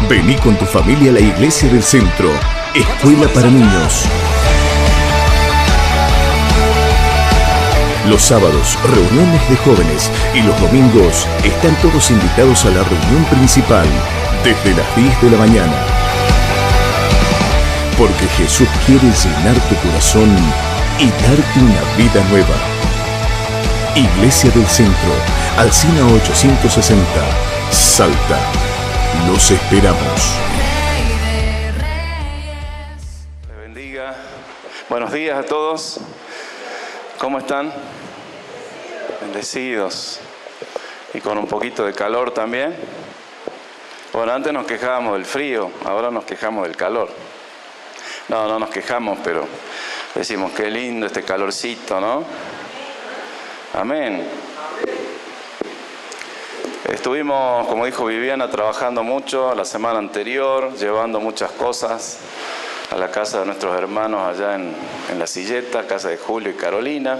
Vení con tu familia a la Iglesia del Centro, escuela para niños. Los sábados, reuniones de jóvenes, y los domingos están todos invitados a la reunión principal, desde las 10 de la mañana. Porque Jesús quiere llenar tu corazón y darte una vida nueva. Iglesia del Centro, Alsina 860, Salta. Los esperamos. Le bendiga. Buenos días a todos. ¿Cómo están? Bendecidos. Y con un poquito de calor también. Bueno, antes nos quejábamos del frío, ahora nos quejamos del calor. No nos quejamos, pero decimos qué lindo este calorcito, ¿no? Amén. Estuvimos, como dijo Viviana, trabajando mucho la semana anterior, llevando muchas cosas a la casa de nuestros hermanos allá en La Silleta, casa de Julio y Carolina.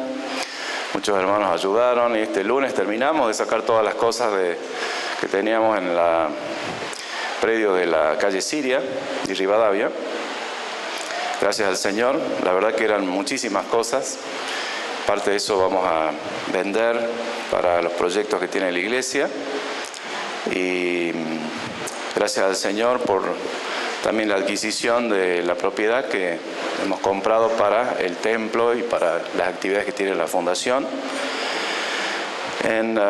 Muchos hermanos ayudaron y este lunes terminamos de sacar todas las cosas que teníamos en el predio de la calle Siria y Rivadavia. Gracias al Señor, la verdad que eran muchísimas cosas. Parte de eso vamos a vender para los proyectos que tiene la iglesia. Y gracias al Señor por también la adquisición de la propiedad que hemos comprado para el templo y para las actividades que tiene la fundación. En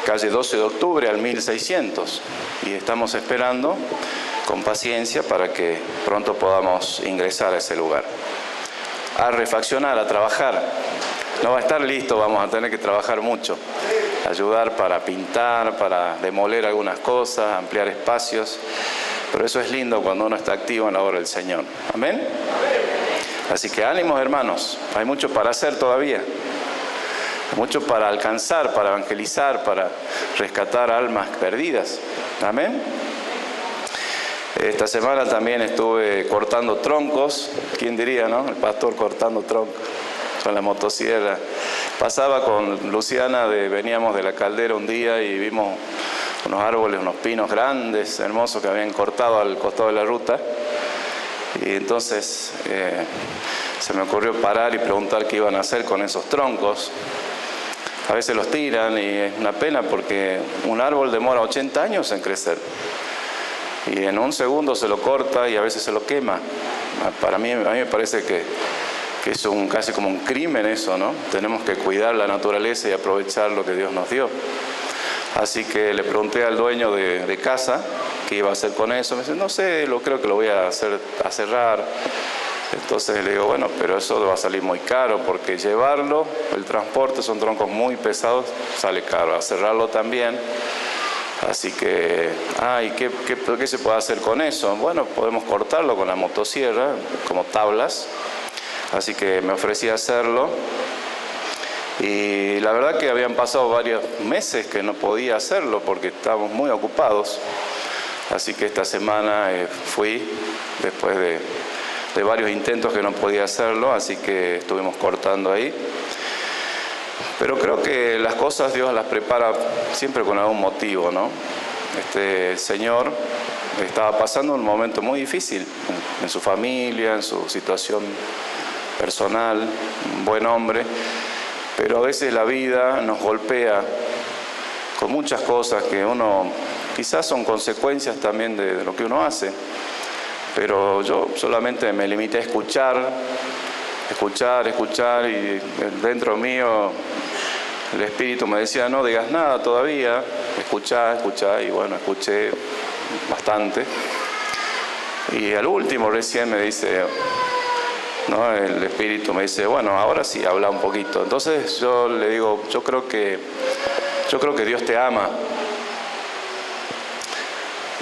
calle 12 de octubre al 1600. Y estamos esperando con paciencia para que pronto podamos ingresar a ese lugar. A refaccionar, a trabajar. No va a estar listo, vamos a tener que trabajar mucho. Ayudar para pintar, para demoler algunas cosas, ampliar espacios. Pero eso es lindo cuando uno está activo en la obra del Señor. ¿Amén? Así que ánimos, hermanos. Hay mucho para hacer todavía. Hay mucho para alcanzar, para evangelizar, para rescatar almas perdidas. Amén. Esta semana también estuve cortando troncos. ¿Quién diría, no? El pastor cortando troncos con la motosierra. Pasaba con Luciana, veníamos de la Caldera un día y vimos unos árboles, unos pinos grandes, hermosos, que habían cortado al costado de la ruta. Y entonces se me ocurrió parar y preguntar qué iban a hacer con esos troncos. A veces los tiran y es una pena porque un árbol demora 80 años en crecer. Y en un segundo se lo corta y a veces se lo quema. A mí me parece que es casi como un crimen eso, ¿no? Tenemos que cuidar la naturaleza y aprovechar lo que Dios nos dio. Así que le pregunté al dueño de casa qué iba a hacer con eso. Me dice, no sé, creo que lo voy a cerrar. Entonces le digo, bueno, pero eso va a salir muy caro porque llevarlo, el transporte, son troncos muy pesados, sale caro. A cerrarlo también. Así que, ¿qué se puede hacer con eso? Bueno, podemos cortarlo con la motosierra, como tablas. Así que me ofrecí a hacerlo. Y la verdad que habían pasado varios meses que no podía hacerlo porque estábamos muy ocupados. Así que esta semana fui, después de varios intentos que no podía hacerlo, así que estuvimos cortando ahí. Pero creo que las cosas Dios las prepara siempre con algún motivo, ¿no? El Señor estaba pasando un momento muy difícil en su familia, en su situación personal, un buen hombre, pero a veces la vida nos golpea con muchas cosas que uno quizás son consecuencias también de lo que uno hace, pero yo solamente me limité a escuchar y dentro mío el Espíritu me decía no digas nada todavía, escuchá y bueno, escuché bastante y al último recién me dice, ¿no? El Espíritu me dice, bueno, ahora sí, habla un poquito. Entonces yo le digo, yo creo que Dios te ama.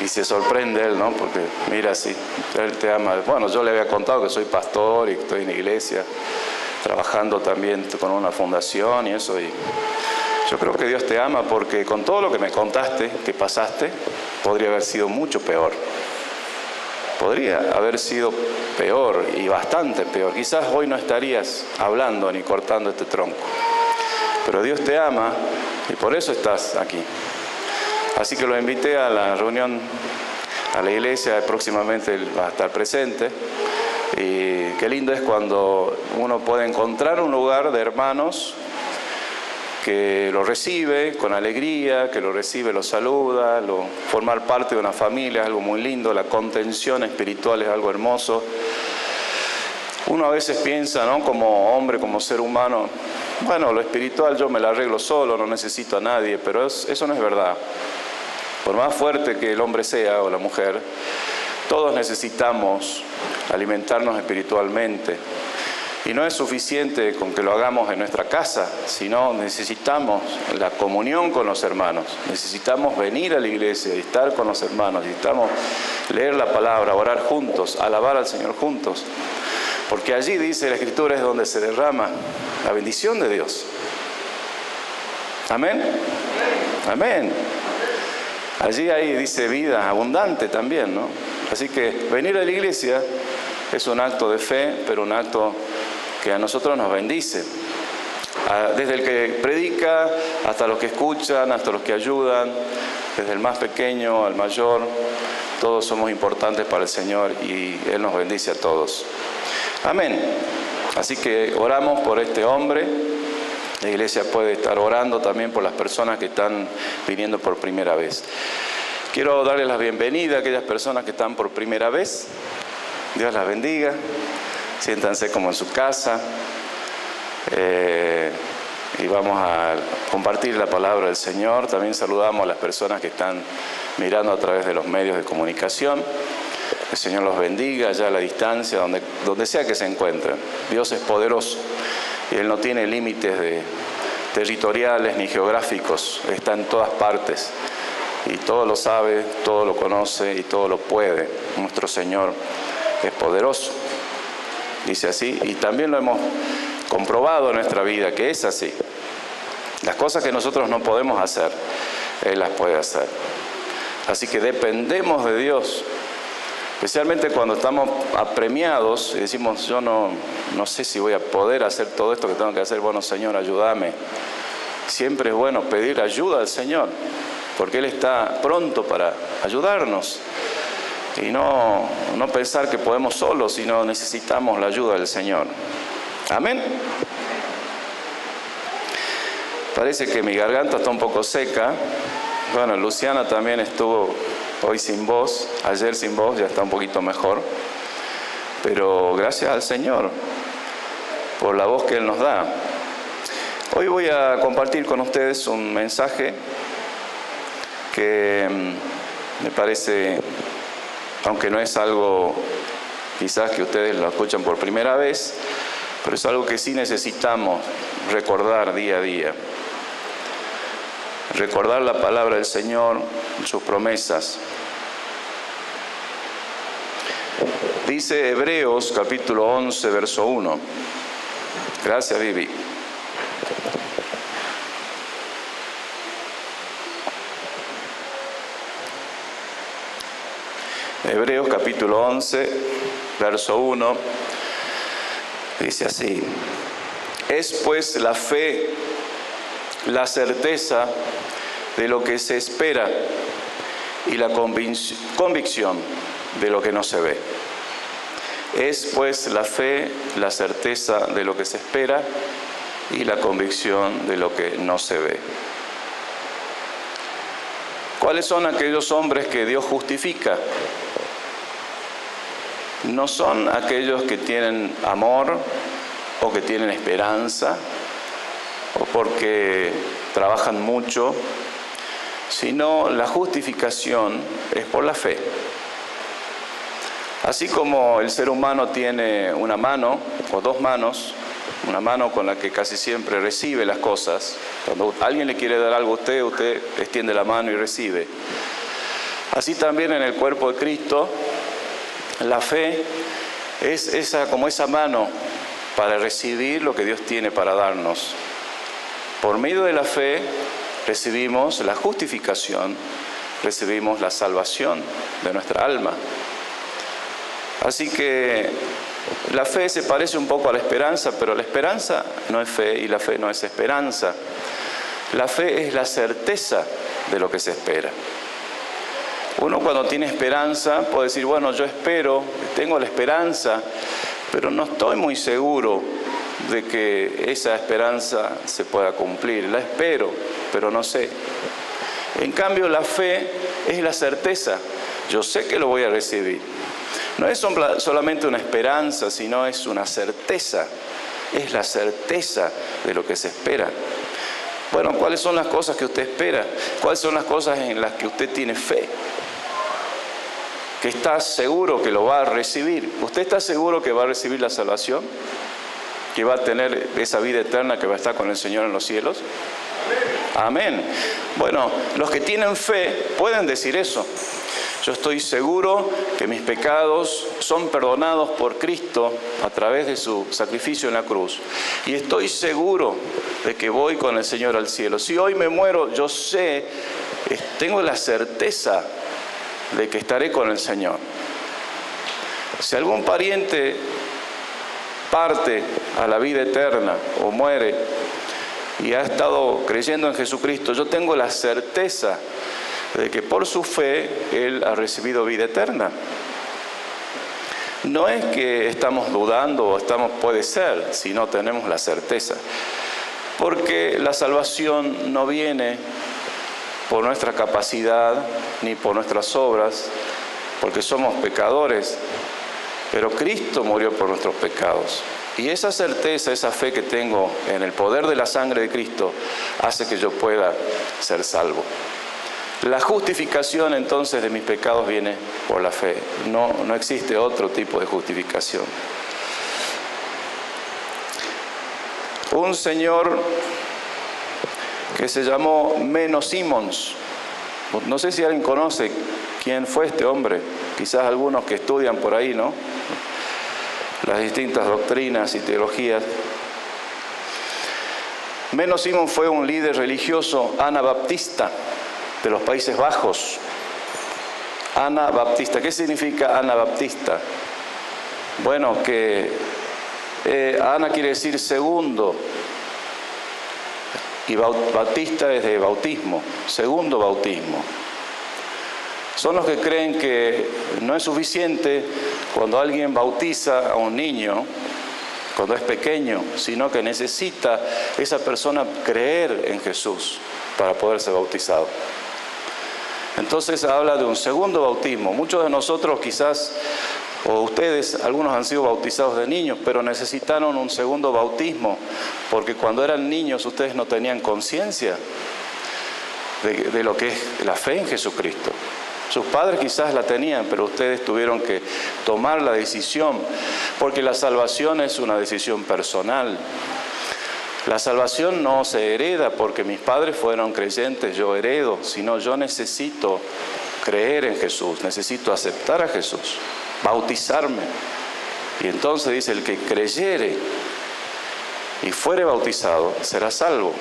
Y se sorprende él, ¿no? Porque mira, sí, él te ama. Bueno, yo le había contado que soy pastor y que estoy en iglesia, trabajando también con una fundación y eso. Y yo creo que Dios te ama porque con todo lo que me contaste, que pasaste, podría haber sido mucho peor. Podría haber sido peor y bastante peor. Quizás hoy no estarías hablando ni cortando este tronco. Pero Dios te ama y por eso estás aquí. Así que lo invité a la reunión a la iglesia, próximamente él va a estar presente. Y qué lindo es cuando uno puede encontrar un lugar de hermanos que lo recibe con alegría, que lo recibe, lo saluda, formar parte de una familia es algo muy lindo, la contención espiritual es algo hermoso. Uno a veces piensa, ¿no?, como hombre, como ser humano, bueno, lo espiritual yo me lo arreglo solo, no necesito a nadie, pero eso no es verdad. Por más fuerte que el hombre sea o la mujer, todos necesitamos alimentarnos espiritualmente. Y no es suficiente con que lo hagamos en nuestra casa, sino necesitamos la comunión con los hermanos. Necesitamos venir a la iglesia y estar con los hermanos. Necesitamos leer la palabra, orar juntos, alabar al Señor juntos. Porque allí, dice la Escritura, es donde se derrama la bendición de Dios. Amén. Amén. Allí hay, dice, vida abundante también, ¿no? Así que venir a la iglesia es un acto de fe, pero un acto que a nosotros nos bendice. Desde el que predica, hasta los que escuchan, hasta los que ayudan, desde el más pequeño al mayor, todos somos importantes para el Señor y Él nos bendice a todos. Amén. Así que oramos por este hombre. La iglesia puede estar orando también por las personas que están viniendo por primera vez. Quiero darles la bienvenida a aquellas personas que están por primera vez. Dios las bendiga. Siéntanse como en su casa. Y vamos a compartir la palabra del Señor. También saludamos a las personas que están mirando a través de los medios de comunicación. El Señor los bendiga allá a la distancia, donde sea que se encuentren. Dios es poderoso y Él no tiene límites territoriales ni geográficos. Está en todas partes y todo lo sabe, todo lo conoce y todo lo puede. Nuestro Señor es poderoso. Dice así, y también lo hemos comprobado en nuestra vida, que es así. Las cosas que nosotros no podemos hacer, Él las puede hacer. Así que dependemos de Dios, especialmente cuando estamos apremiados y decimos, yo no sé si voy a poder hacer todo esto que tengo que hacer. Bueno, Señor, ayúdame. Siempre es bueno pedir ayuda al Señor, porque Él está pronto para ayudarnos. Y no pensar que podemos solos, sino necesitamos la ayuda del Señor. Amén. Parece que mi garganta está un poco seca. Bueno, Luciana también estuvo hoy sin voz, ayer sin voz, ya está un poquito mejor. Pero gracias al Señor por la voz que Él nos da. Hoy voy a compartir con ustedes un mensaje que me parece, aunque no es algo quizás que ustedes lo escuchan por primera vez, pero es algo que sí necesitamos recordar día a día. Recordar la palabra del Señor, sus promesas. Dice Hebreos capítulo 11, verso 1. Gracias, Vivi. Hebreos capítulo 11, verso 1, dice así: es pues la fe, la certeza de lo que se espera y la convicción de lo que no se ve. Es pues la fe, la certeza de lo que se espera y la convicción de lo que no se ve. ¿Cuáles son aquellos hombres que Dios justifica? No son aquellos que tienen amor o que tienen esperanza o porque trabajan mucho, sino la justificación es por la fe. Así como el ser humano tiene una mano o dos manos, una mano con la que casi siempre recibe las cosas. Cuando alguien le quiere dar algo a usted extiende la mano y recibe. Así también en el cuerpo de Cristo, la fe es como esa mano para recibir lo que Dios tiene para darnos. Por medio de la fe recibimos la justificación, recibimos la salvación de nuestra alma. Así que la fe se parece un poco a la esperanza, pero la esperanza no es fe y la fe no es esperanza. La fe es la certeza de lo que se espera. Uno cuando tiene esperanza puede decir, bueno, yo espero, tengo la esperanza, pero no estoy muy seguro de que esa esperanza se pueda cumplir. La espero, pero no sé. En cambio, la fe es la certeza. Yo sé que lo voy a recibir. No es solamente una esperanza, sino es una certeza. Es la certeza de lo que se espera. Bueno, ¿cuáles son las cosas que usted espera? ¿Cuáles son las cosas en las que usted tiene fe? Que está seguro que lo va a recibir. ¿Usted está seguro que va a recibir la salvación? ¿Que va a tener esa vida eterna, que va a estar con el Señor en los cielos? Amén. Bueno, los que tienen fe pueden decir eso. Yo estoy seguro que mis pecados son perdonados por Cristo a través de su sacrificio en la cruz. Y estoy seguro de que voy con el Señor al cielo. Si hoy me muero, yo sé, tengo la certeza de que estaré con el Señor. Si algún pariente parte a la vida eterna o muere y ha estado creyendo en Jesucristo, yo tengo la certeza de que por su fe él ha recibido vida eterna. No es que estamos dudando o puede ser, sino tenemos la certeza. Porque la salvación no viene por nuestra capacidad ni por nuestras obras, porque somos pecadores, pero Cristo murió por nuestros pecados. Y esa certeza, esa fe que tengo en el poder de la sangre de Cristo, hace que yo pueda ser salvo. La justificación entonces de mis pecados viene por la fe. No existe otro tipo de justificación. Un señor que se llamó Menno Simons, no sé si alguien conoce quién fue este hombre, quizás algunos que estudian por ahí, ¿no? Las distintas doctrinas y teologías. Menno Simons fue un líder religioso anabaptista de los Países Bajos. Anabaptista. ¿Qué significa anabaptista? Bueno, que ana quiere decir segundo y bautista es de bautismo, segundo bautismo. Son los que creen que no es suficiente cuando alguien bautiza a un niño, cuando es pequeño, sino que necesita esa persona creer en Jesús para poder ser bautizado. Entonces habla de un segundo bautismo. Muchos de nosotros quizás, o ustedes, algunos han sido bautizados de niños, pero necesitaron un segundo bautismo, porque cuando eran niños ustedes no tenían conciencia de lo que es la fe en Jesucristo. Sus padres quizás la tenían, pero ustedes tuvieron que tomar la decisión, porque la salvación es una decisión personal. La salvación no se hereda porque mis padres fueron creyentes, yo heredo, sino yo necesito creer en Jesús, necesito aceptar a Jesús, bautizarme. Y entonces dice, el que creyere y fuere bautizado será salvo,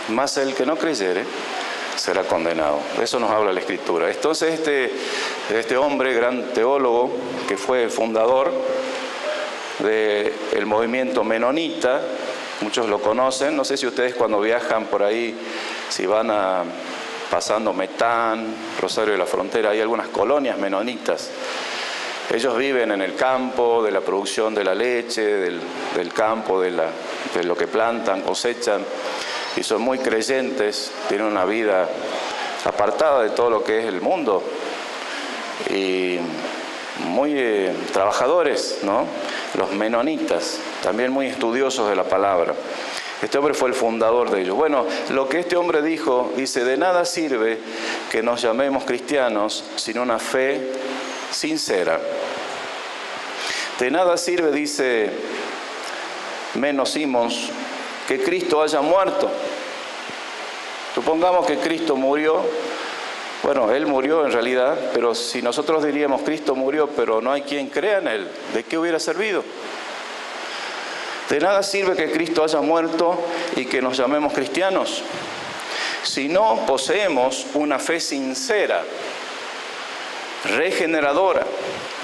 mas el que no creyere será condenado. Eso nos habla la Escritura. Entonces este hombre, gran teólogo, que fue fundador del movimiento menonita, muchos lo conocen, no sé si ustedes cuando viajan por ahí, si van pasando Metán, Rosario de la Frontera, hay algunas colonias menonitas. Ellos viven en el campo, de la producción de la leche, del campo, de lo que plantan, cosechan, y son muy creyentes, tienen una vida apartada de todo lo que es el mundo, y muy trabajadores, ¿no? Los menonitas, también muy estudiosos de la palabra. Este hombre fue el fundador de ellos. Bueno, lo que este hombre dijo, dice, de nada sirve que nos llamemos cristianos sin una fe sincera. De nada sirve, dice Menno Simons, que Cristo haya muerto. Supongamos que Cristo murió. Bueno, Él murió en realidad, pero si nosotros diríamos Cristo murió, pero no hay quien crea en Él, ¿de qué hubiera servido? De nada sirve que Cristo haya muerto y que nos llamemos cristianos, si no poseemos una fe sincera, regeneradora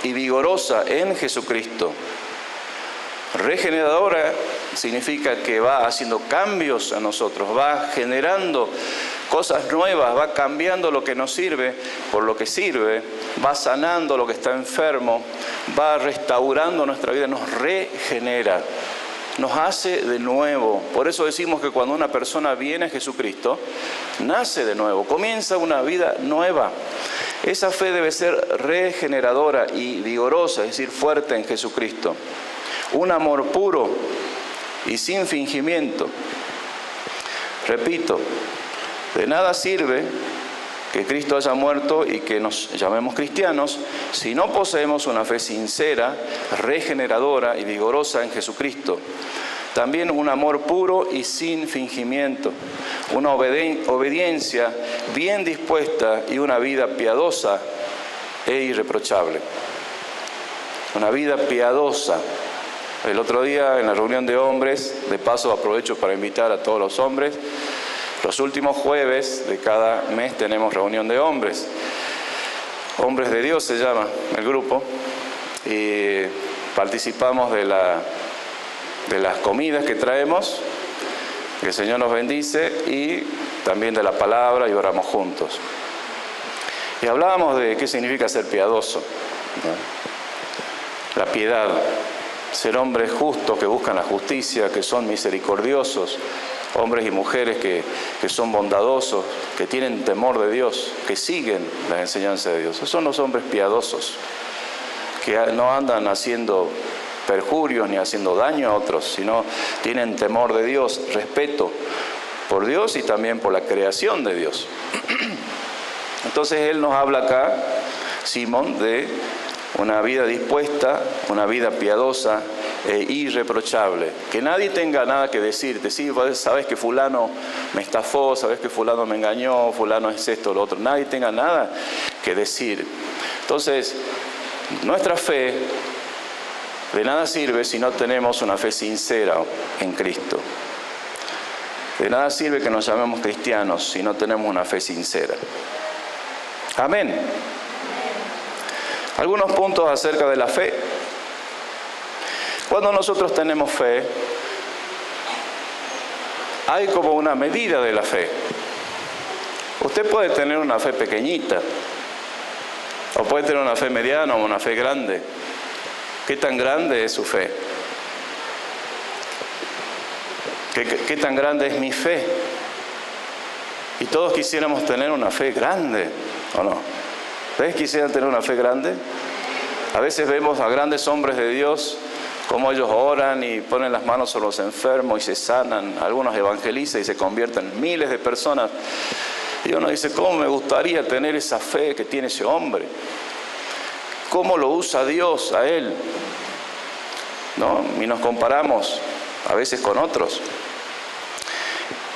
y vigorosa en Jesucristo. Regeneradora significa que va haciendo cambios a nosotros, va generando cosas nuevas, va cambiando lo que no sirve por lo que sirve, va sanando lo que está enfermo, va restaurando nuestra vida, nos regenera, nos hace de nuevo. Por eso decimos que cuando una persona viene a Jesucristo, nace de nuevo, comienza una vida nueva. Esa fe debe ser regeneradora y vigorosa, es decir, fuerte en Jesucristo. Un amor puro y sin fingimiento. Repito, de nada sirve que Cristo haya muerto y que nos llamemos cristianos si no poseemos una fe sincera, regeneradora y vigorosa en Jesucristo. También un amor puro y sin fingimiento, una obediencia bien dispuesta y una vida piadosa e irreprochable. Una vida piadosa. El otro día en la reunión de hombres, de paso aprovecho para invitar a todos los hombres, los últimos jueves de cada mes tenemos reunión de hombres. Hombres de Dios se llama el grupo, y participamos de las comidas que traemos, que el Señor nos bendice, y también de la palabra, y oramos juntos. Y hablábamos de qué significa ser piadoso, ¿no? La piedad, ser hombres justos que buscan la justicia, que son misericordiosos, hombres y mujeres que son bondadosos, que tienen temor de Dios, que siguen las enseñanzas de Dios. Esos son los hombres piadosos, que no andan haciendo perjurios ni haciendo daño a otros, sino tienen temor de Dios, respeto por Dios y también por la creación de Dios. Entonces él nos habla acá, Simón, de una vida dispuesta, una vida piadosa e irreprochable. Que nadie tenga nada que decirte. Sí, sabes que fulano me estafó, sabes que fulano me engañó, fulano es esto o lo otro. Nadie tenga nada que decir. Entonces, nuestra fe de nada sirve si no tenemos una fe sincera en Cristo. De nada sirve que nos llamemos cristianos si no tenemos una fe sincera. Amén. Algunos puntos acerca de la fe. Cuando nosotros tenemos fe, hay como una medida de la fe. Usted puede tener una fe pequeñita, o puede tener una fe mediana o una fe grande. ¿Qué tan grande es su fe? ¿Qué tan grande es mi fe? Y todos quisiéramos tener una fe grande, ¿o no? ¿Ustedes quisieran tener una fe grande? A veces vemos a grandes hombres de Dios, cómo ellos oran y ponen las manos sobre los enfermos y se sanan. Algunos evangelizan y se convierten en miles de personas. Y uno dice, ¿cómo me gustaría tener esa fe que tiene ese hombre? ¿Cómo lo usa Dios a él? ¿No? Y nos comparamos a veces con otros.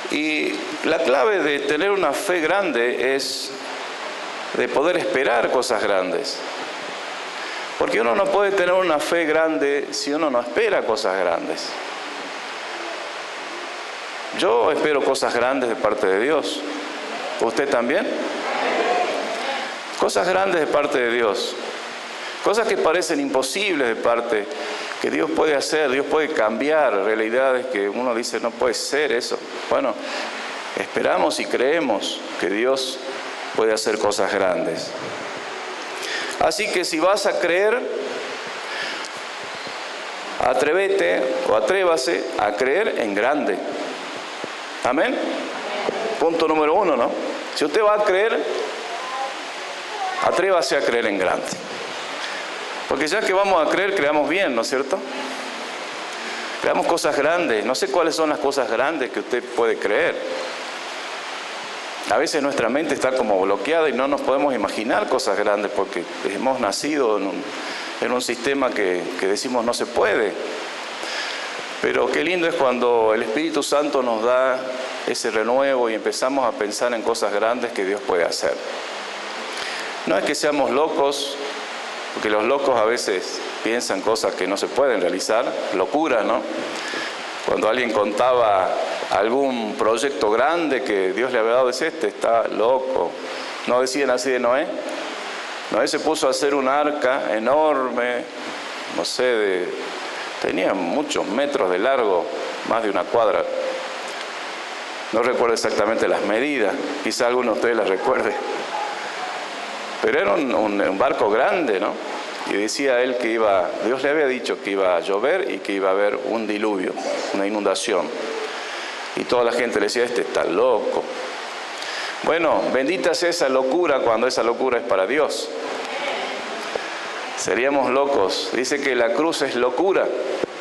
Y la clave de tener una fe grande es de poder esperar cosas grandes. Porque uno no puede tener una fe grande si uno no espera cosas grandes. Yo espero cosas grandes de parte de Dios. ¿Usted también? Cosas grandes de parte de Dios. Cosas que parecen imposibles de parte, que Dios puede hacer, Dios puede cambiar realidades que uno dice, no puede ser eso. Bueno, esperamos y creemos que Dios puede hacer cosas grandes. Así que si vas a creer, atrévete o atrévase a creer en grande. Amén. Punto número 1, ¿no? Si usted va a creer, atrévase a creer en grande. Porque ya que vamos a creer, creamos bien, ¿no es cierto? Creamos cosas grandes. No sé cuáles son las cosas grandes que usted puede creer. A veces nuestra mente está como bloqueada y no nos podemos imaginar cosas grandes porque hemos nacido en un sistema que decimos no se puede. Pero qué lindo es cuando el Espíritu Santo nos da ese renuevo y empezamos a pensar en cosas grandes que Dios puede hacer. No es que seamos locos, porque los locos a veces piensan cosas que no se pueden realizar, locuras, ¿no? Cuando alguien contaba algún proyecto grande que Dios le había dado, decía, este está loco. ¿No decían así de Noé? Noé se puso a hacer un arca enorme, no sé, tenía muchos metros de largo, más de una cuadra. No recuerdo exactamente las medidas, quizá alguno de ustedes las recuerde. Pero era un barco grande, ¿no? Y decía él que Dios le había dicho que iba a llover y que iba a haber un diluvio, una inundación. Y toda la gente le decía, este está loco. Bueno, bendita sea esa locura cuando esa locura es para Dios. Seríamos locos. Dice que la cruz es locura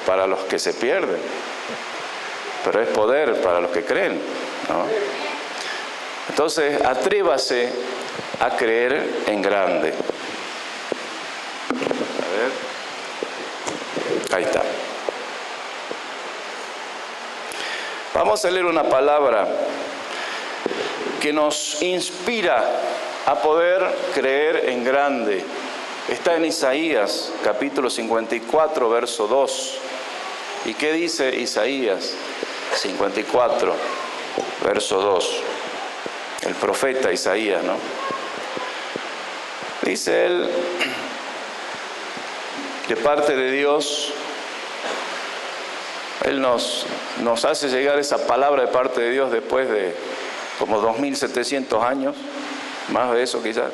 para los que se pierden, pero es poder para los que creen, ¿no? Entonces, atrévase a creer en grande. A ver. Ahí está. Vamos a leer una palabra que nos inspira a poder creer en grande. Está en Isaías, capítulo 54, verso 2. ¿Y qué dice Isaías 54, verso 2? El profeta Isaías, ¿no? Dice él, de parte de Dios, Él nos hace llegar esa palabra de parte de Dios después de como 2700 años, más de eso quizás.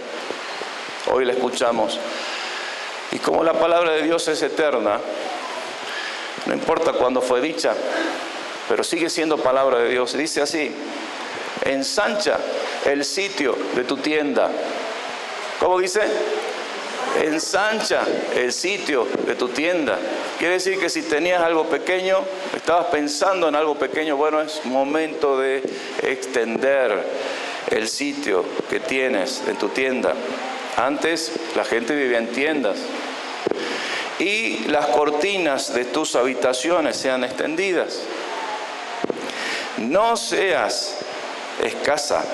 Hoy la escuchamos. Y como la palabra de Dios es eterna, no importa cuándo fue dicha, pero sigue siendo palabra de Dios. Dice así, ensancha el sitio de tu tienda. ¿Cómo dice? Ensancha el sitio de tu tienda. Quiere decir que si tenías algo pequeño, estabas pensando en algo pequeño, bueno, es momento de extender el sitio que tienes en tu tienda. Antes la gente vivía en tiendas. Y las cortinas de tus habitaciones sean extendidas. No seas escasa.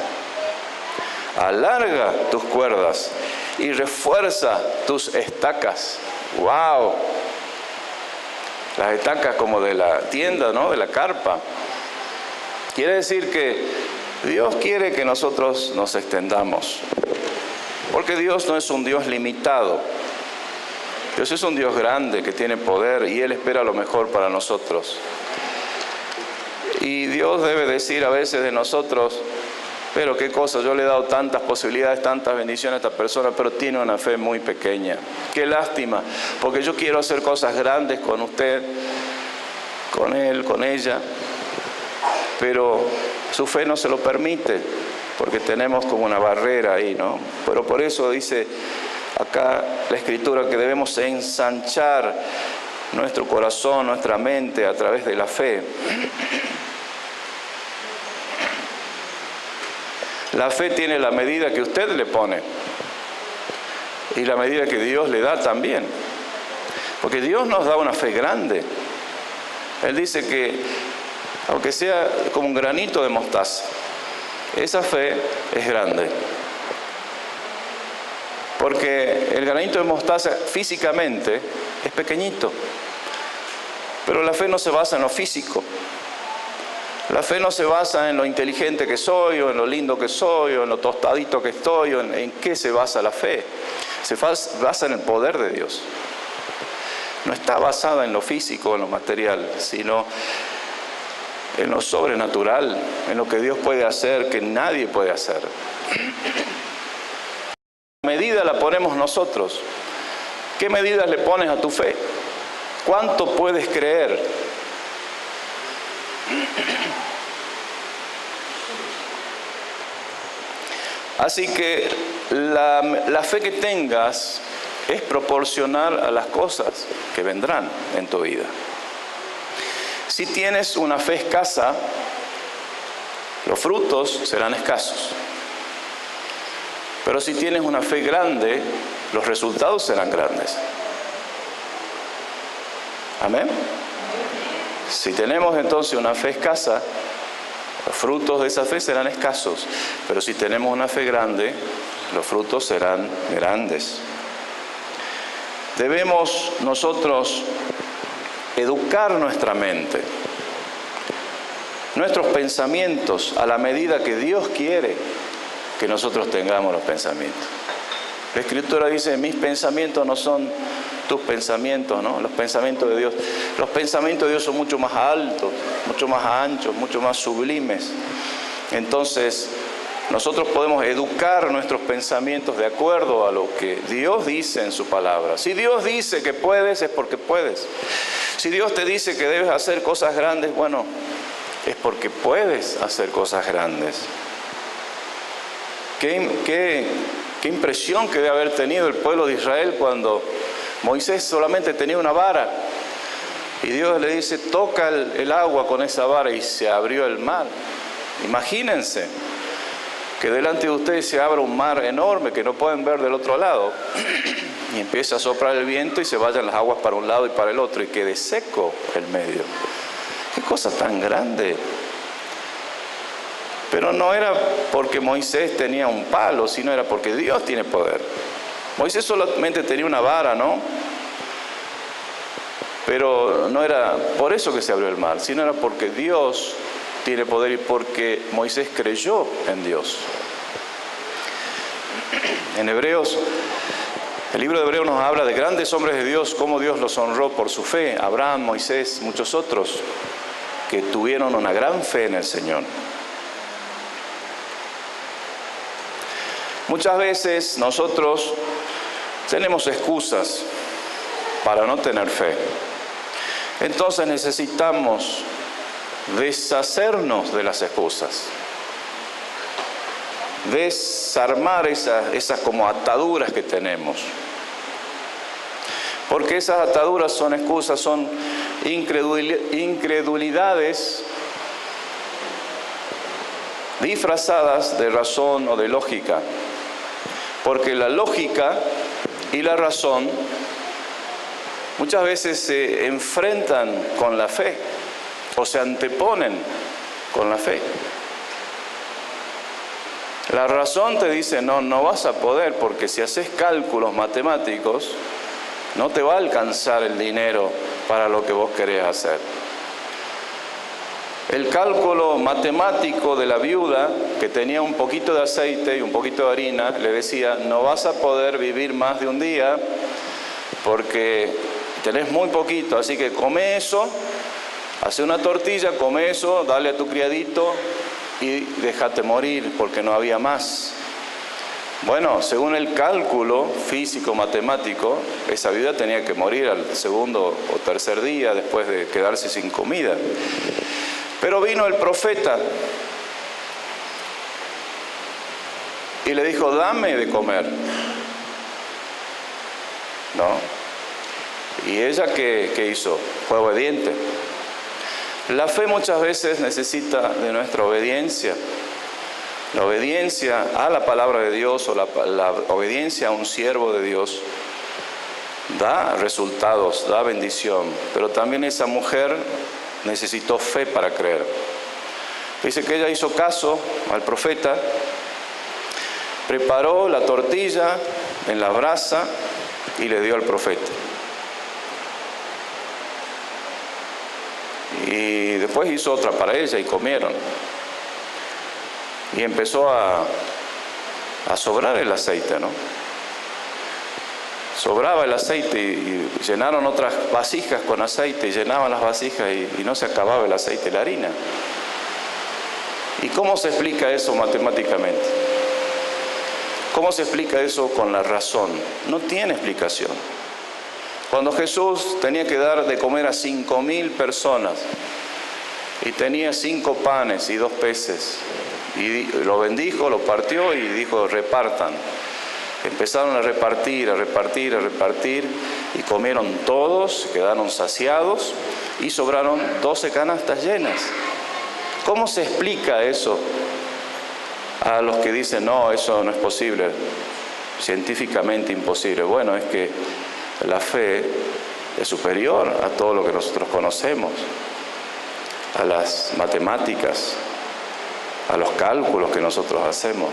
Alarga tus cuerdas y refuerza tus estacas. ¡Wow! Las estacas como de la tienda, ¿no? De la carpa. Quiere decir que Dios quiere que nosotros nos extendamos. Porque Dios no es un Dios limitado. Dios es un Dios grande que tiene poder y Él espera lo mejor para nosotros. Y Dios debe decir a veces de nosotros, pero qué cosa, yo le he dado tantas posibilidades, tantas bendiciones a esta persona, pero tiene una fe muy pequeña. Qué lástima, porque yo quiero hacer cosas grandes con usted, con él, con ella, pero su fe no se lo permite, porque tenemos como una barrera ahí, ¿no? Pero por eso dice acá la Escritura que debemos ensanchar nuestro corazón, nuestra mente a través de la fe. La fe tiene la medida que usted le pone y la medida que Dios le da también. Porque Dios nos da una fe grande. Él dice que aunque sea como un granito de mostaza, esa fe es grande. Porque el granito de mostaza físicamente es pequeñito. Pero la fe no se basa en lo físico. La fe no se basa en lo inteligente que soy, o en lo lindo que soy, o en lo tostadito que estoy, o en qué se basa la fe. Se basa en el poder de Dios. No está basada en lo físico, en lo material, sino en lo sobrenatural, en lo que Dios puede hacer, que nadie puede hacer. La medida la ponemos nosotros. ¿Qué medidas le pones a tu fe? ¿Cuánto puedes creer? Así que la fe que tengas es proporcional a las cosas que vendrán en tu vida. Si tienes una fe escasa, los frutos serán escasos. Pero si tienes una fe grande, los resultados serán grandes. Amén. Si tenemos entonces una fe escasa, los frutos de esa fe serán escasos. Pero si tenemos una fe grande, los frutos serán grandes. Debemos nosotros educar nuestra mente, nuestros pensamientos, a la medida que Dios quiere que nosotros tengamos los pensamientos. La Escritura dice, mis pensamientos no son tus pensamientos, ¿no? Los pensamientos de Dios. Los pensamientos de Dios son mucho más altos, mucho más anchos, mucho más sublimes. Entonces, nosotros podemos educar nuestros pensamientos de acuerdo a lo que Dios dice en su palabra. Si Dios dice que puedes, es porque puedes. Si Dios te dice que debes hacer cosas grandes, bueno, es porque puedes hacer cosas grandes. Qué impresión que debe haber tenido el pueblo de Israel cuando Moisés solamente tenía una vara. Y Dios le dice, toca el agua con esa vara, y se abrió el mar. Imagínense que delante de ustedes se abra un mar enorme que no pueden ver del otro lado, y empieza a soplar el viento y se vayan las aguas para un lado y para el otro, y quede seco el medio. ¡Qué cosa tan grande! Pero no era porque Moisés tenía un palo, sino era porque Dios tiene poder. Moisés solamente tenía una vara, ¿no? Pero no era por eso que se abrió el mar, sino era porque Dios tiene poder y porque Moisés creyó en Dios. En Hebreos, el libro de Hebreos nos habla de grandes hombres de Dios, cómo Dios los honró por su fe. Abraham, Moisés, muchos otros que tuvieron una gran fe en el Señor. Muchas veces nosotros tenemos excusas para no tener fe. Entonces necesitamos deshacernos de las excusas, desarmar esas como ataduras que tenemos, porque esas ataduras son excusas, son incredulidades disfrazadas de razón o de lógica, porque la lógica y la razón muchas veces se enfrentan con la fe o se anteponen con la fe. La razón te dice, no vas a poder, porque si haces cálculos matemáticos, no te va a alcanzar el dinero para lo que vos querés hacer. El cálculo matemático de la viuda, que tenía un poquito de aceite y un poquito de harina, le decía, no vas a poder vivir más de un día, porque tenés muy poquito, así que come eso, hace una tortilla, come eso, dale a tu criadito y déjate morir, porque no había más. Bueno, según el cálculo físico matemático, esa viuda tenía que morir al segundo o tercer día después de quedarse sin comida. Pero vino el profeta y le dijo, dame de comer. ¿No? ¿Y ella qué hizo? Fue obediente. La fe muchas veces necesita de nuestra obediencia. La obediencia a la palabra de Dios o la obediencia a un siervo de Dios da resultados, da bendición. Pero también esa mujer necesitó fe para creer. Dice que ella hizo caso al profeta, preparó la tortilla en la brasa y le dio al profeta. Y después hizo otra para ella y comieron. Y empezó a sobrar el aceite, ¿no? Sobraba el aceite y llenaron otras vasijas con aceite y llenaban las vasijas y no se acababa el aceite y la harina. ¿Y cómo se explica eso matemáticamente? ¿Cómo se explica eso con la razón? No tiene explicación. Cuando Jesús tenía que dar de comer a 5.000 personas y tenía 5 panes y 2 peces, y lo bendijo, lo partió y dijo, repartan. Empezaron a repartir y comieron todos, quedaron saciados y sobraron 12 canastas llenas. ¿Cómo se explica eso a los que dicen, no, eso no es posible, científicamente imposible? Bueno, es que la fe es superior a todo lo que nosotros conocemos, a las matemáticas, a los cálculos que nosotros hacemos.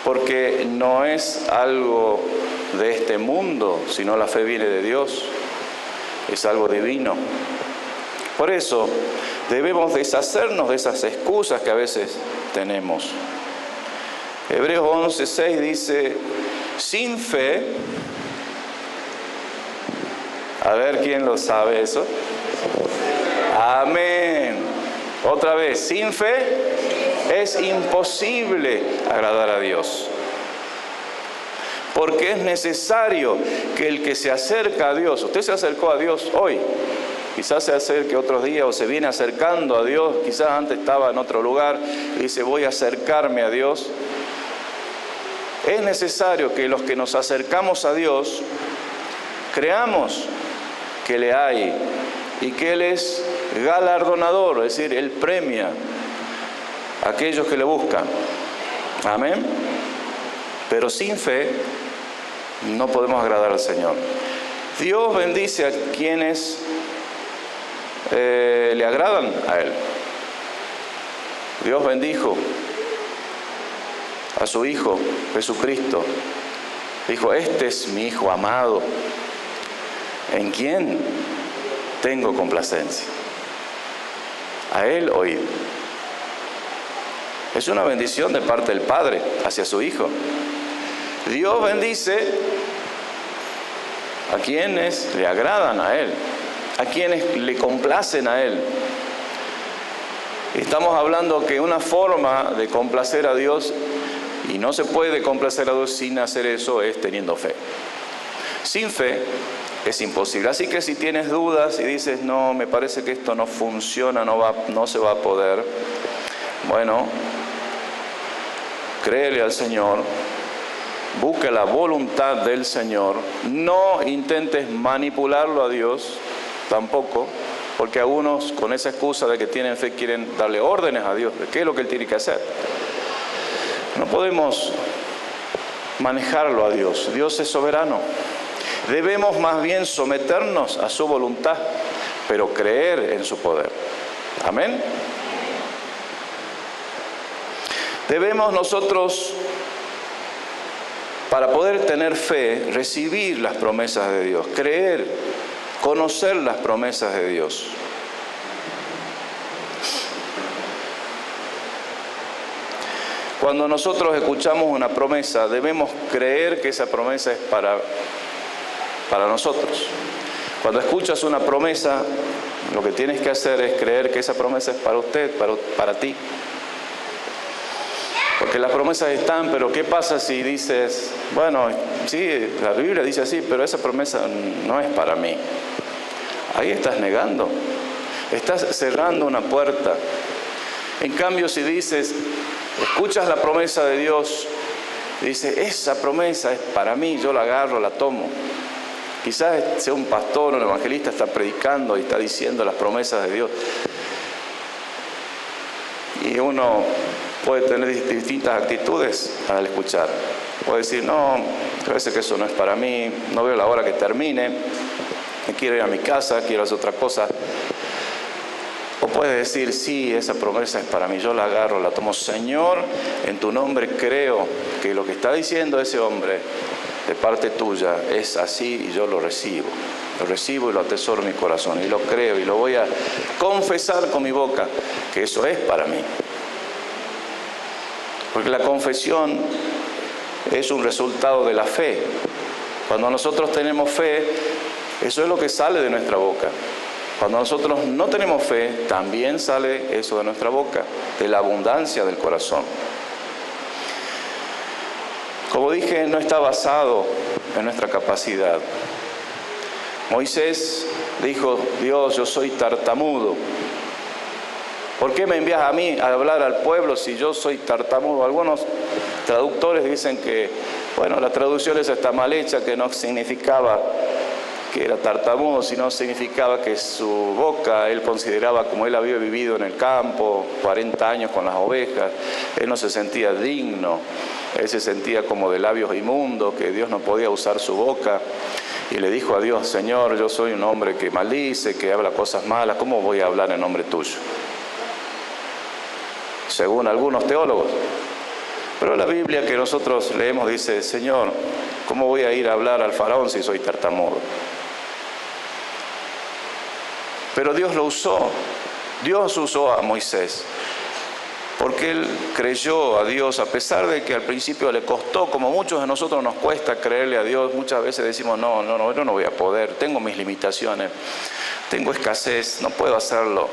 Porque no es algo de este mundo, sino la fe viene de Dios, es algo divino. Por eso debemos deshacernos de esas excusas que a veces tenemos. Hebreos 11:6 dice, Sin fe, a ver quién lo sabe eso. Amén. Otra vez, sin fe es imposible agradar a Dios. Porque es necesario que el que se acerca a Dios, usted se acercó a Dios hoy, quizás se acerque otros días o se viene acercando a Dios, quizás antes estaba en otro lugar y dice voy a acercarme a Dios. Es necesario que los que nos acercamos a Dios creamos que le hay y que Él es galardonador, es decir, Él premia a aquellos que le buscan. Amén. Pero sin fe no podemos agradar al Señor. Dios bendice a quienes le agradan a Él. Dios bendijo a su Hijo Jesucristo. Dijo, este es mi Hijo amado, en quien tengo complacencia. A Él oíd. Es una bendición de parte del Padre hacia su Hijo. Dios bendice a quienes le agradan a Él, a quienes le complacen a Él. Estamos hablando que una forma de complacer a Dios, y no se puede complacer a Dios sin hacer eso, es teniendo fe. Sin fe es imposible. Así que si tienes dudas y dices, no, me parece que esto no funciona, no se va a poder, bueno, créele al Señor, busca la voluntad del Señor, no intentes manipularlo a Dios tampoco, porque algunos con esa excusa de que tienen fe quieren darle órdenes a Dios de qué es lo que Él tiene que hacer. No podemos manejarlo a Dios. Dios es soberano. Debemos más bien someternos a su voluntad, pero creer en su poder. Amén. Debemos nosotros, para poder tener fe, recibir las promesas de Dios, creer, conocer las promesas de Dios. Cuando nosotros escuchamos una promesa, debemos creer que esa promesa es para nosotros. Cuando escuchas una promesa, lo que tienes que hacer es creer que esa promesa es para usted, para ti. Porque las promesas están, pero ¿qué pasa si dices, bueno, sí, la Biblia dice así, pero esa promesa no es para mí? Ahí estás negando, estás cerrando una puerta. En cambio, si dices, escuchas la promesa de Dios, dices, esa promesa es para mí, yo la agarro, la tomo. Quizás sea un pastor o un evangelista, está predicando y está diciendo las promesas de Dios. Y uno puede tener distintas actitudes al escuchar. Puede decir, no, parece que eso no es para mí, no veo la hora que termine, me quiero ir a mi casa, quiero hacer otra cosa. O puede decir, sí, esa promesa es para mí, yo la agarro, la tomo. Señor, en tu nombre creo que lo que está diciendo ese hombre de parte tuya es así y yo lo recibo. Lo recibo y lo atesoro en mi corazón y lo creo y lo voy a confesar con mi boca que eso es para mí. Porque la confesión es un resultado de la fe. Cuando nosotros tenemos fe, eso es lo que sale de nuestra boca. Cuando nosotros no tenemos fe, también sale eso de nuestra boca, de la abundancia del corazón. Como dije, no está basado en nuestra capacidad. Moisés dijo, Dios, yo soy tartamudo. ¿Por qué me envías a mí a hablar al pueblo si yo soy tartamudo? Algunos traductores dicen que, bueno, la traducción esa está mal hecha, que no significaba que era tartamudo, sino significaba que su boca, él consideraba, como él había vivido en el campo, 40 años con las ovejas, él no se sentía digno, él se sentía como de labios inmundos, que Dios no podía usar su boca, y le dijo a Dios, Señor, yo soy un hombre que maldice, que habla cosas malas, ¿cómo voy a hablar en nombre tuyo? Según algunos teólogos. Pero la Biblia que nosotros leemos dice, Señor, ¿cómo voy a ir a hablar al faraón si soy tartamudo? Pero Dios lo usó. Dios usó a Moisés Porque él creyó a Dios, a pesar de que al principio le costó, como muchos de nosotros nos cuesta creerle a Dios. Muchas veces decimos, no, yo no voy a poder, tengo mis limitaciones, tengo escasez, no puedo hacerlo.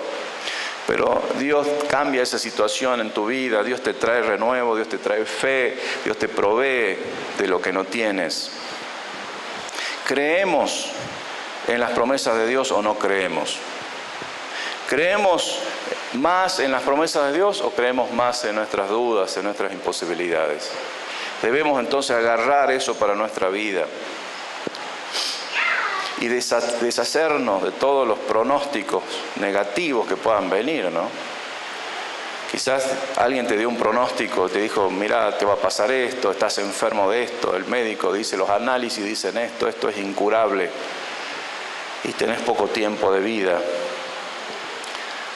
Pero Dios cambia esa situación en tu vida, Dios te trae renuevo, Dios te trae fe, Dios te provee de lo que no tienes. ¿Creemos en las promesas de Dios o no creemos? ¿Creemos más en las promesas de Dios o creemos más en nuestras dudas, en nuestras imposibilidades? Debemos entonces agarrar eso para nuestra vida y deshacernos de todos los pronósticos negativos que puedan venir, ¿no? Quizás alguien te dio un pronóstico, te dijo, mira, te va a pasar esto, estás enfermo de esto, el médico dice, los análisis dicen esto es incurable y tenés poco tiempo de vida.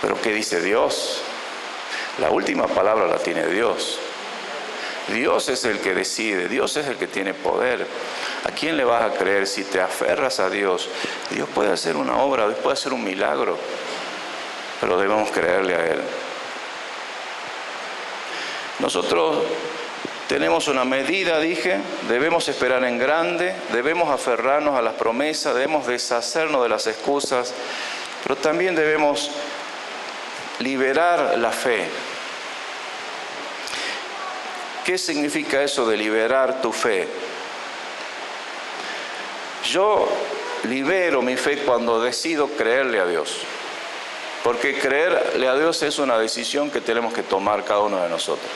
Pero ¿qué dice Dios? La última palabra la tiene Dios. Dios es el que decide, Dios es el que tiene poder. ¿A quién le vas a creer? Si te aferras a Dios, Dios puede hacer una obra, Dios puede hacer un milagro, pero debemos creerle a Él. Nosotros tenemos una medida, debemos esperar en grande, debemos aferrarnos a las promesas, debemos deshacernos de las excusas, pero también debemos liberar la fe. ¿Qué significa eso de liberar tu fe? Yo libero mi fe cuando decido creerle a Dios. Porque creerle a Dios es una decisión que tenemos que tomar cada uno de nosotros.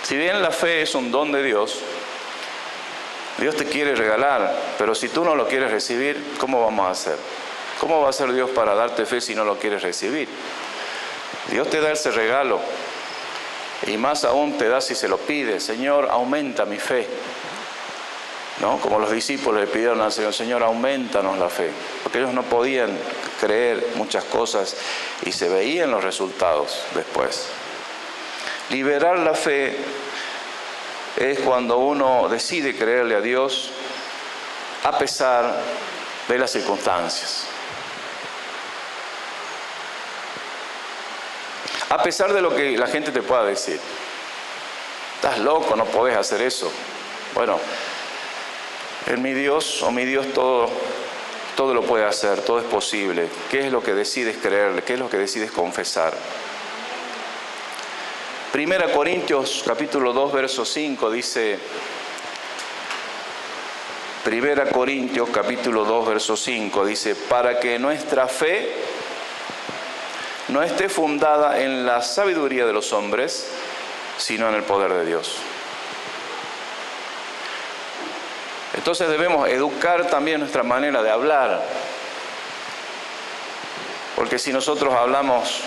Si bien la fe es un don de Dios, Dios te quiere regalar, pero si tú no lo quieres recibir, ¿cómo vamos a hacer? ¿Cómo va a ser Dios para darte fe si no lo quieres recibir? Dios te da ese regalo y más aún te da si se lo pide. Señor, aumenta mi fe, ¿no? Como los discípulos le pidieron al Señor, Señor, aumentanos la fe, porque ellos no podían creer muchas cosas y se veían los resultados después. Liberar la fe es cuando uno decide creerle a Dios a pesar de las circunstancias. A pesar de lo que la gente te pueda decir. Estás loco, no podés hacer eso. Bueno, en mi Dios todo lo puede hacer, todo es posible. ¿Qué es lo que decides creerle? ¿Qué es lo que decides confesar? 1 Corintios capítulo 2, verso 5 dice, 1 Corintios capítulo 2, verso 5 dice, para que nuestra fe no esté fundada en la sabiduría de los hombres, sino en el poder de Dios. Entonces debemos educar también nuestra manera de hablar, porque si nosotros hablamos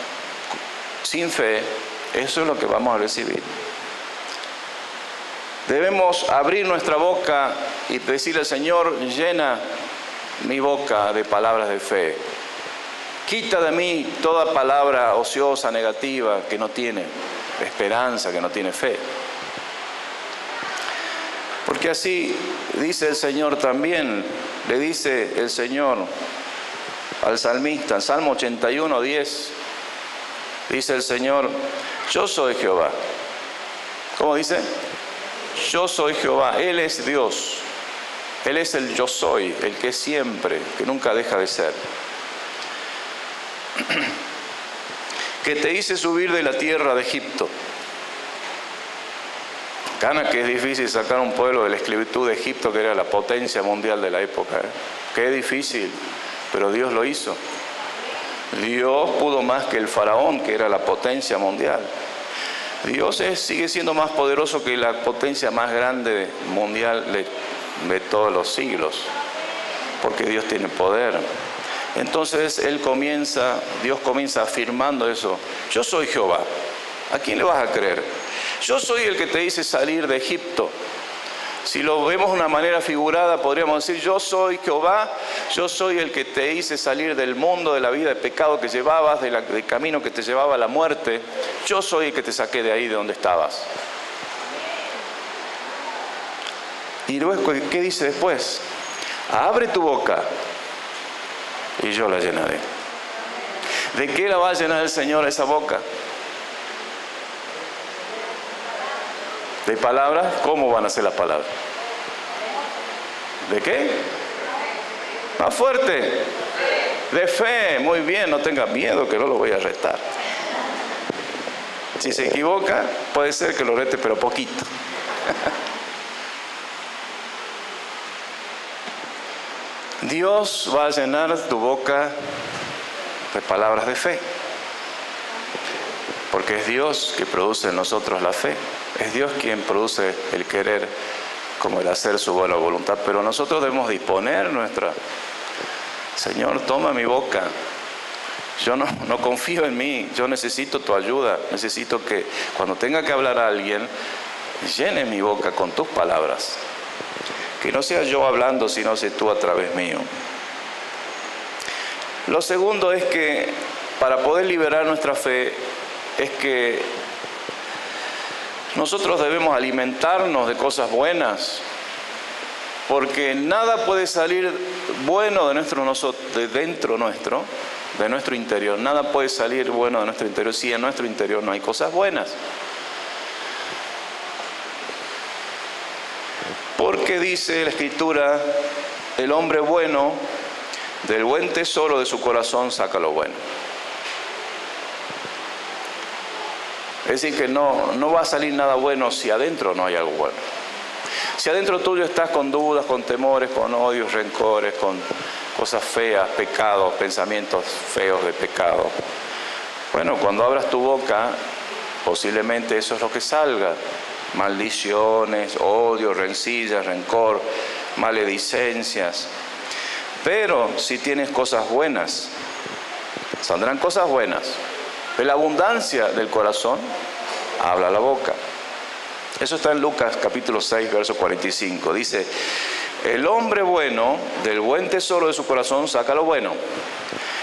sin fe, eso es lo que vamos a recibir. Debemos abrir nuestra boca y decirle al Señor, llena mi boca de palabras de fe. Quita de mí toda palabra ociosa, negativa, que no tiene esperanza, que no tiene fe. Porque así dice el Señor también, le dice el Señor al salmista, en Salmo 81, 10, dice el Señor, yo soy Jehová. ¿Cómo dice? Yo soy Jehová, Él es Dios, Él es el yo soy, el que es siempre, que nunca deja de ser. Que te hice subir de la tierra de Egipto. Gana que es difícil sacar un pueblo de la esclavitud de Egipto, que era la potencia mundial de la época. Qué difícil, pero Dios lo hizo. Dios pudo más que el faraón, que era la potencia mundial. Dios sigue siendo más poderoso que la potencia más grande mundial de todos los siglos, porque Dios tiene poder. Entonces Dios comienza afirmando eso. Yo soy Jehová. ¿A quién le vas a creer? Yo soy el que te hice salir de Egipto. Si lo vemos de una manera figurada, podríamos decir, yo soy Jehová, yo soy el que te hice salir del mundo, de la vida de pecado que llevabas, del camino que te llevaba a la muerte. Yo soy el que te saqué de ahí, de donde estabas. Y luego, ¿qué dice después? Abre tu boca y yo la llenaré. ¿De qué la va a llenar el Señor esa boca? de palabras. ¿Cómo van a ser las palabras? ¿De qué? Más fuerte. De fe. Muy bien, no tenga miedo que no lo voy a retar. Si se equivoca, puede ser que lo rete, pero poquito. Dios va a llenar tu boca de palabras de fe. Porque es Dios que produce en nosotros la fe. Es Dios quien produce el querer como el hacer su buena voluntad. Pero nosotros debemos disponer nuestra... Señor, toma mi boca. Yo no confío en mí. Yo necesito tu ayuda. Necesito que cuando tenga que hablar a alguien, llene mi boca con tus palabras. Que no sea yo hablando, sino sé tú a través mío. Lo segundo es que para poder liberar nuestra fe, es que nosotros debemos alimentarnos de cosas buenas, porque nada puede salir bueno de dentro nuestro, de nuestro interior. Nada puede salir bueno de nuestro interior si en nuestro interior no hay cosas buenas. Porque dice la Escritura, el hombre bueno, del buen tesoro de su corazón saca lo bueno. Es decir, que no va a salir nada bueno si adentro no hay algo bueno. Si adentro tuyo estás con dudas, con temores, con odios, rencores, con cosas feas, pecados, pensamientos feos de pecado. Bueno, cuando abras tu boca, posiblemente eso es lo que salga. Maldiciones, odio, rencillas, rencor, maledicencias. Pero si tienes cosas buenas, saldrán cosas buenas. De la abundancia del corazón, habla la boca. Eso está en Lucas capítulo 6, verso 45. Dice, el hombre bueno, del buen tesoro de su corazón, saca lo bueno.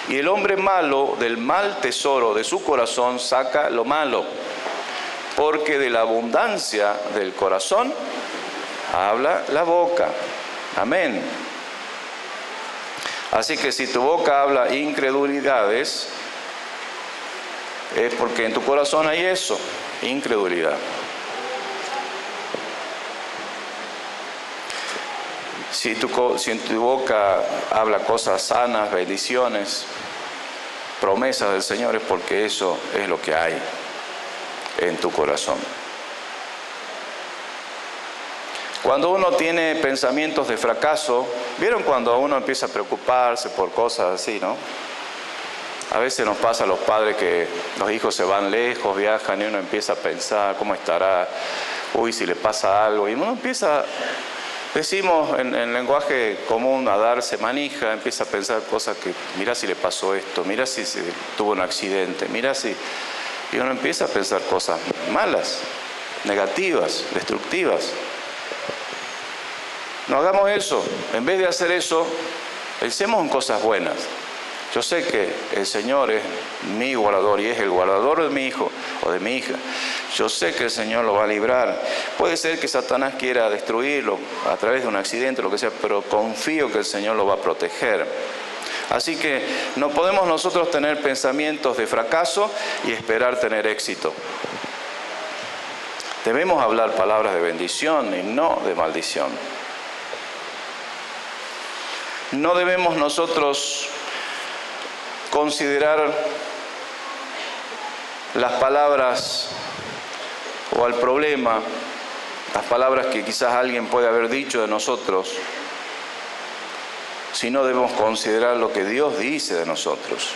Y el hombre malo, del mal tesoro de su corazón, saca lo malo. Porque de la abundancia del corazón, habla la boca. Amén. Así que si tu boca habla incredulidades, es porque en tu corazón hay eso, incredulidad. Si en tu boca habla cosas sanas, bendiciones, promesas del Señor, es porque eso es lo que hay en tu corazón. Cuando uno tiene pensamientos de fracaso, ¿vieron cuando uno empieza a preocuparse por cosas así, no? A veces nos pasa a los padres que los hijos se van lejos, viajan y uno empieza a pensar cómo estará, uy, si le pasa algo. Y uno empieza, decimos en lenguaje común, a darse manija, empieza a pensar cosas que, mira si le pasó esto, mira si tuvo un accidente, mira si... Y uno empieza a pensar cosas malas, negativas, destructivas. No hagamos eso. En vez de hacer eso, pensemos en cosas buenas. Yo sé que el Señor es mi guardador y es el guardador de mi hijo o de mi hija. Yo sé que el Señor lo va a librar. Puede ser que Satanás quiera destruirlo a través de un accidente, lo que sea, pero confío que el Señor lo va a proteger. Así que no podemos nosotros tener pensamientos de fracaso y esperar tener éxito. Debemos hablar palabras de bendición y no de maldición. No debemos nosotros considerar las palabras o al problema, las palabras que quizás alguien puede haber dicho de nosotros, sino debemos considerar lo que Dios dice de nosotros.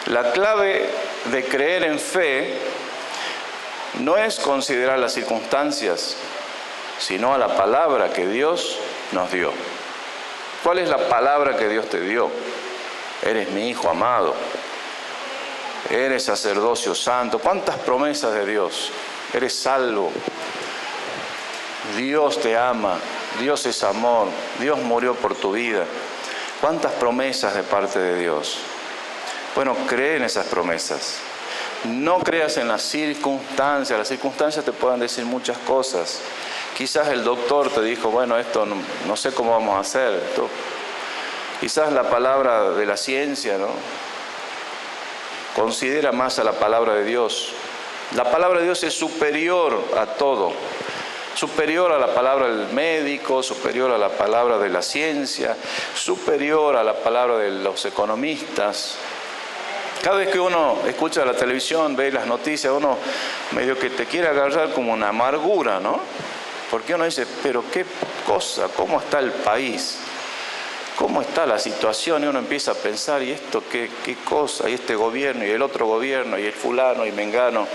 La clave de creer en fe no es considerar las circunstancias, sino a la palabra que Dios nos dio. ¿Cuál es la palabra que Dios te dio? Eres mi hijo amado. Eres sacerdocio santo. ¿Cuántas promesas de Dios? Eres salvo. Dios te ama. Dios es amor. Dios murió por tu vida. ¿Cuántas promesas de parte de Dios? Bueno, cree en esas promesas. No creas en las circunstancias. Las circunstancias te pueden decir muchas cosas. Quizás el doctor te dijo, bueno, esto no sé cómo vamos a hacer. Esto. Quizás la palabra de la ciencia, ¿no? Considera más a la palabra de Dios. La palabra de Dios es superior a todo. Superior a la palabra del médico, superior a la palabra de la ciencia, superior a la palabra de los economistas. Cada vez que uno escucha la televisión, ve las noticias, uno medio que te quiere agarrar como una amargura, ¿no? Porque uno dice, pero qué cosa, cómo está el país, cómo está la situación, y uno empieza a pensar, ¿y esto qué cosa? Y este gobierno, y el otro gobierno, y el fulano, y mengano,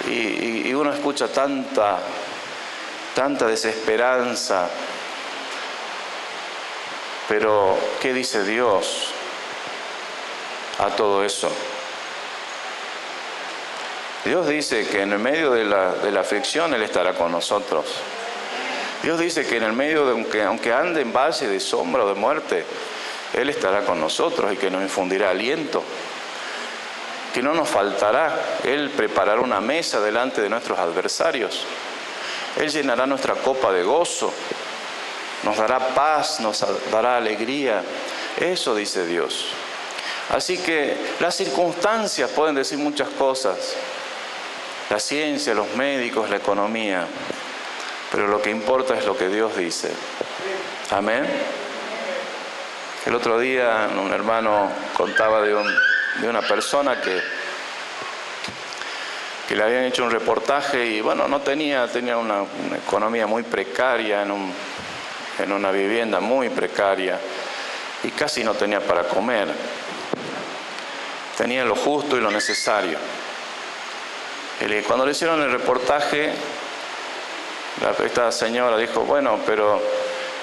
y uno escucha tanta desesperanza. Pero, ¿qué dice Dios a todo eso? Dios dice que en el medio de la aflicción Él estará con nosotros. Dios dice que en el medio de, aunque ande en valle de sombra o de muerte, Él estará con nosotros y que nos infundirá aliento, que no nos faltará. Él preparará una mesa delante de nuestros adversarios. Él llenará nuestra copa de gozo, nos dará paz, nos dará alegría. Eso dice Dios. Así que las circunstancias pueden decir muchas cosas, la ciencia, los médicos, la economía, pero lo que importa es lo que Dios dice. Amén. El otro día un hermano contaba de una persona que le habían hecho un reportaje y bueno, tenía una economía muy precaria, en una vivienda muy precaria, y casi no tenía para comer. Tenía lo justo y lo necesario. Y cuando le hicieron el reportaje, esta señora dijo, bueno, pero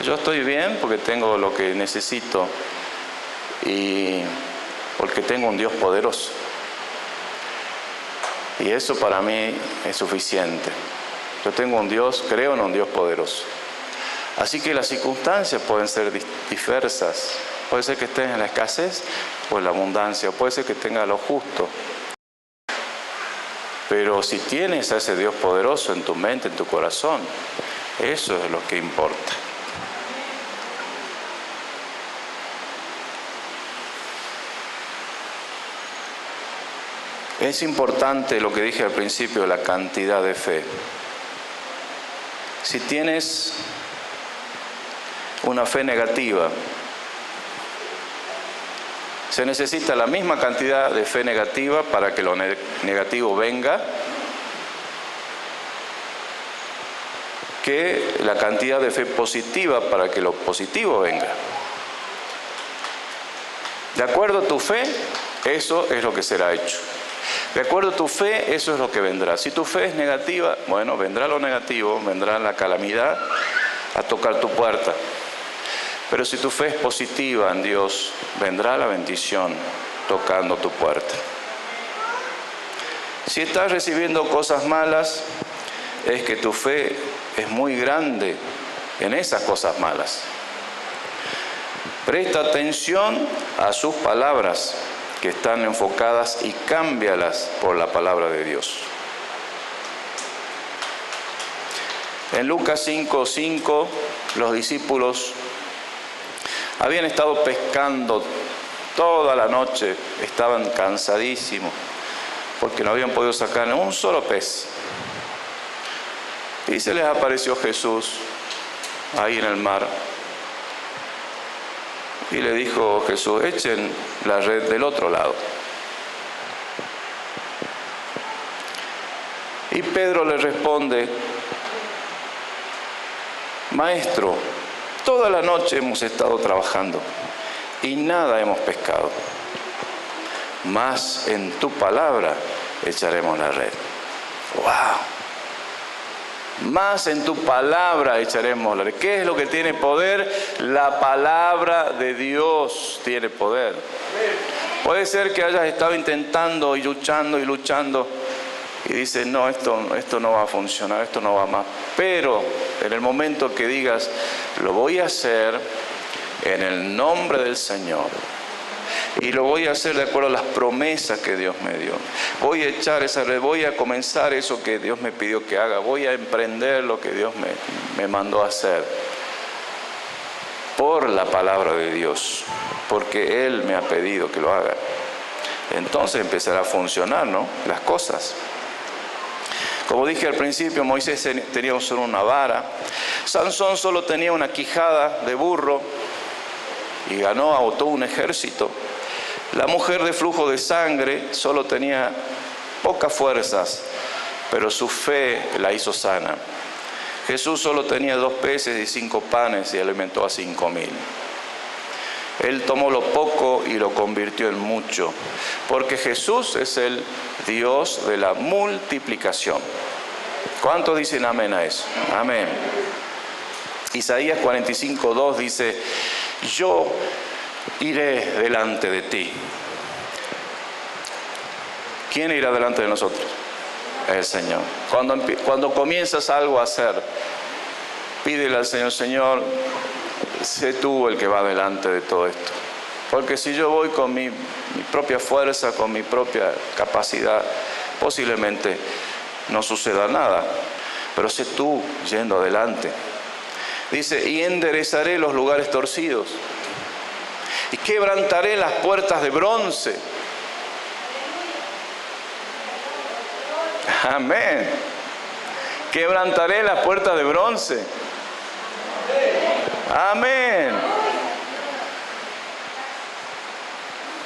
yo estoy bien porque tengo lo que necesito y porque tengo un Dios poderoso. Y eso para mí es suficiente. Yo tengo un Dios, creo en un Dios poderoso. Así que las circunstancias pueden ser diversas. Puede ser que estés en la escasez o en la abundancia, puede ser que tengas lo justo. Pero si tienes a ese Dios poderoso en tu mente, en tu corazón, eso es lo que importa. Es importante lo que dije al principio, la cantidad de fe. Si tienes una fe negativa, se necesita la misma cantidad de fe negativa para que lo negativo venga que la cantidad de fe positiva para que lo positivo venga. De acuerdo a tu fe, eso es lo que será hecho. De acuerdo a tu fe, eso es lo que vendrá. Si tu fe es negativa, bueno, vendrá lo negativo, vendrá la calamidad a tocar tu puerta. Pero si tu fe es positiva en Dios, vendrá la bendición tocando tu puerta. Si estás recibiendo cosas malas, es que tu fe es muy grande en esas cosas malas. Presta atención a sus palabras que están enfocadas y cámbialas por la palabra de Dios. En Lucas 5:5, los discípulos habían estado pescando toda la noche, estaban cansadísimos porque no habían podido sacar un solo pez. Y se les apareció Jesús ahí en el mar. Y le dijo Jesús, echen la red del otro lado. Y Pedro le responde, Maestro, toda la noche hemos estado trabajando y nada hemos pescado. Mas en tu palabra echaremos la red. ¡Wow! Más en tu palabra echaremos la red. ¿Qué es lo que tiene poder? La palabra de Dios tiene poder. Puede ser que hayas estado intentando y luchando y dices, no, esto no va a funcionar, esto no va más. Pero en el momento que digas, lo voy a hacer en el nombre del Señor. Y lo voy a hacer de acuerdo a las promesas que Dios me dio. Voy a echar esa red, voy a comenzar eso que Dios me pidió que haga. Voy a emprender lo que Dios me mandó a hacer. Por la palabra de Dios. Porque Él me ha pedido que lo haga. Entonces empezará a funcionar, ¿no? Las cosas. Como dije al principio, Moisés tenía solo una vara. Sansón solo tenía una quijada de burro y ganó a todo un ejército. La mujer de flujo de sangre solo tenía pocas fuerzas, pero su fe la hizo sana. Jesús solo tenía 2 peces y 5 panes y alimentó a 5.000. Él tomó lo poco y lo convirtió en mucho, porque Jesús es el Dios de la multiplicación. ¿Cuántos dicen amén a eso? Amén. Isaías 45:2 dice: yo iré delante de ti. ¿Quién irá delante de nosotros? El Señor. Cuando comienzas algo a hacer, pídele al Señor: Señor, sé tú el que va delante de todo esto. Porque si yo voy con mi propia fuerza, con mi propia capacidad, posiblemente no suceda nada. Pero sé tú yendo adelante. Dice: y enderezaré los lugares torcidos, y quebrantaré las puertas de bronce. Amén. Quebrantaré las puertas de bronce. Amén.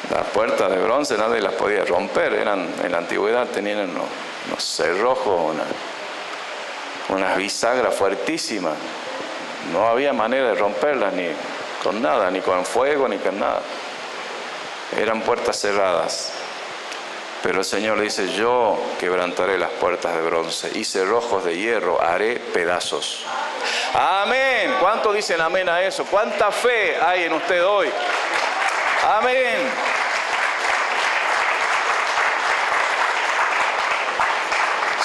Las puertas de bronce nadie las podía romper. En la antigüedad tenían unos cerrojos, unas bisagras fuertísimas. No había manera de romperlas ni con nada, ni con fuego, ni con nada. Eran puertas cerradas. Pero el Señor le dice: yo quebrantaré las puertas de bronce y cerrojos de hierro haré pedazos. Amén. ¿Cuántos dicen amén a eso? ¿Cuánta fe hay en usted hoy? Amén.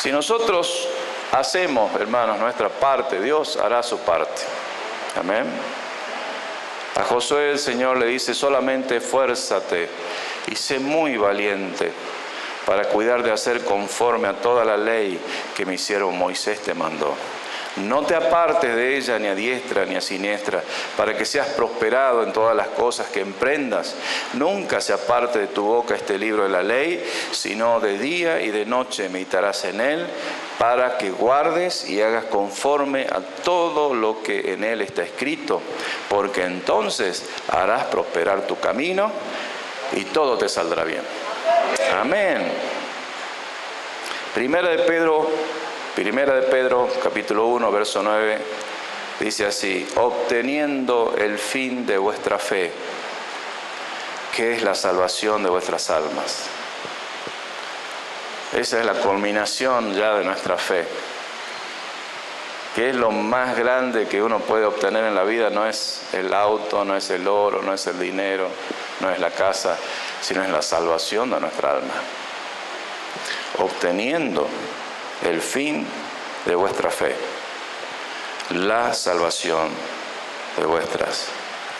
Si nosotros hacemos, hermanos, nuestra parte, Dios hará su parte. Amén. A Josué el Señor le dice: solamente esfuérzate y sé muy valiente para cuidar de hacer conforme a toda la ley que mi siervo Moisés te mandó. No te apartes de ella ni a diestra ni a siniestra, para que seas prosperado en todas las cosas que emprendas. Nunca se aparte de tu boca este libro de la ley, sino de día y de noche meditarás en él, para que guardes y hagas conforme a todo lo que en él está escrito, porque entonces harás prosperar tu camino y todo te saldrá bien. Amén. Primera de Pedro, capítulo 1, verso 9, dice así: obteniendo el fin de vuestra fe, que es la salvación de vuestras almas. Esa es la culminación ya de nuestra fe. Que es lo más grande que uno puede obtener en la vida. No es el auto, no es el oro, no es el dinero, no es la casa, sino es la salvación de nuestra alma. Obteniendo el fin de vuestra fe, la salvación de vuestras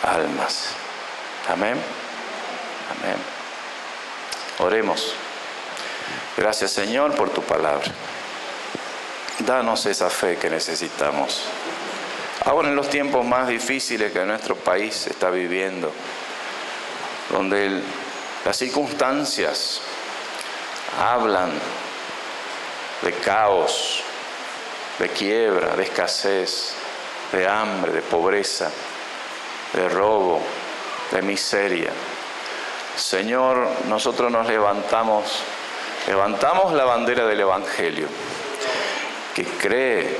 almas. Amén. Amén. Oremos. Gracias, Señor, por tu palabra. Danos esa fe que necesitamos. Ahora en los tiempos más difíciles que nuestro país está viviendo, donde las circunstancias hablan de caos, de quiebra, de escasez, de hambre, de pobreza, de robo, de miseria. Señor, nosotros nos levantamos la bandera del Evangelio, que cree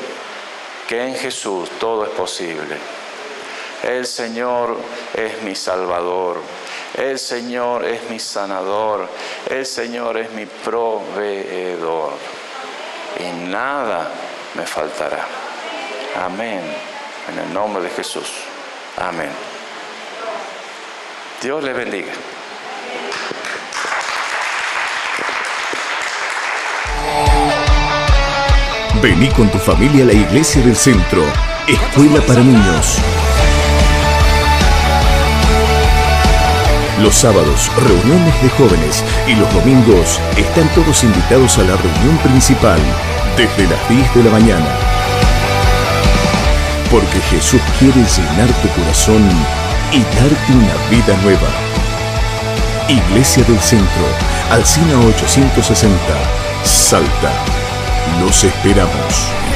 que en Jesús todo es posible. El Señor es mi Salvador, el Señor es mi sanador, el Señor es mi proveedor, y nada me faltará. Amén. En el nombre de Jesús. Amén. Dios les bendiga. Vení con tu familia a la Iglesia del Centro, Escuela para Niños. Los sábados, reuniones de jóvenes, y los domingos están todos invitados a la reunión principal, desde las 10 de la mañana. Porque Jesús quiere llenar tu corazón y darte una vida nueva. Iglesia del Centro, Alsina 860, Salta. Los esperamos.